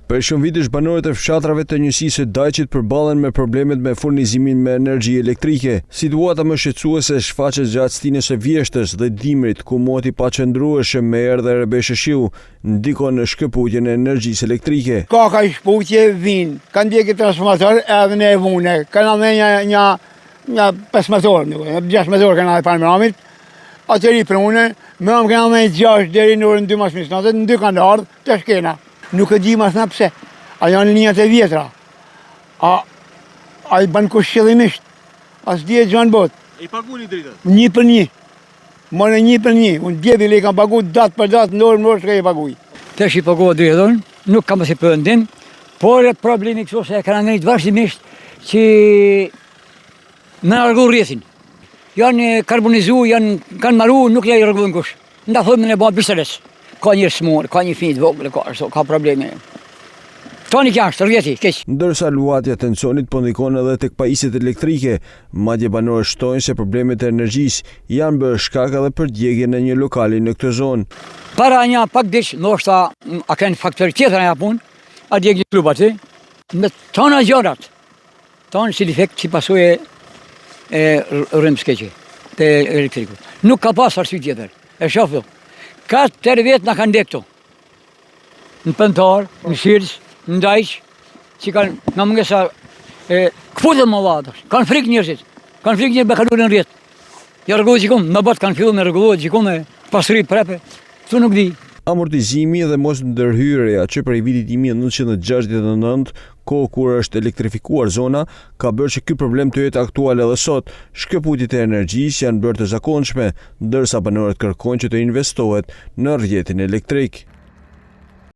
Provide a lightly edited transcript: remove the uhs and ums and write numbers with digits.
Për shumë vitesh banorët e fshatrave të njësisë së Dajçit përballen me problemet me furnizimin me energji elektrike. Situata më shqetësuese shfaqet gjatë stinës së vjeshtës dhe dimrit, ku moti paqëndrueshëm me erë dhe rebeshë shiu ndikon në shkëputjen e energjisë elektrike. Ka shkëputje vinë, kanë djekë transformator edhe në vune, kanë me një 5 motor, 6 motor kanë e panoramit, atëri prune, më kanë me 6 deri në orën 2 mas natës, në 2 kanë ardhur të shkena. Nuk e di mas na pse, a janë linjat e vjetra, a i banë kushqillimisht, as di e gjanë bot. I paguni dritët? 1 për 1, më në 1 për 1, unë djedi le kam pagu datë për datë, në orë shka i paguj. Tesh i pagu dritën, nuk kam si përëndim, por problemi këso se e kanë ngrit vazhdimisht që me argu rrjetin. Janë karbonizu, kanë maru, nuk ja i rrgullu në kush. Nda thëmë në ba biseles. Ka një smur, ka një fint vogël, ka probleme. Toni kja është, rrjeti, keq. Ndërsa luatja e tensionit po ndikon edhe tek pajisjet elektrike, madje banorët shtojnë se problemet e energjisë janë bërë shkak edhe për djegjen e një lokali në këtë zonë. Para një pak diç, ndoshta a kanë faktor tjetër ajo punë, a djeg një klub aty, me tona gjërat. Tonë si defekt si pasojë e rrëmskeqe të elektrikut. Nuk ka pas arsye tjetër. E shoh 4 vjet na kanë dekto. Në Pëntar, në Shirës, në Dajç, që kanë nga mungesa këputën më vadër. Kanë frikë njerëzit. Kanë frikë njerëzit me kaluar në rrjet. Ja rregullohet gjikon, në botë kanë filluar me rregullohet gjikon me pasuri prepe. Tu nuk di. Amortizimi dhe mos ndërhyrja që prej vitit 1969, kohë kur është elektrifikuar zona, ka bërë që ky problem të jetë aktual edhe sot. Shkëputjet e energjisë janë bërë të zakonshme, ndërsa banorët kërkojnë që të investohet në rrjetin elektrik.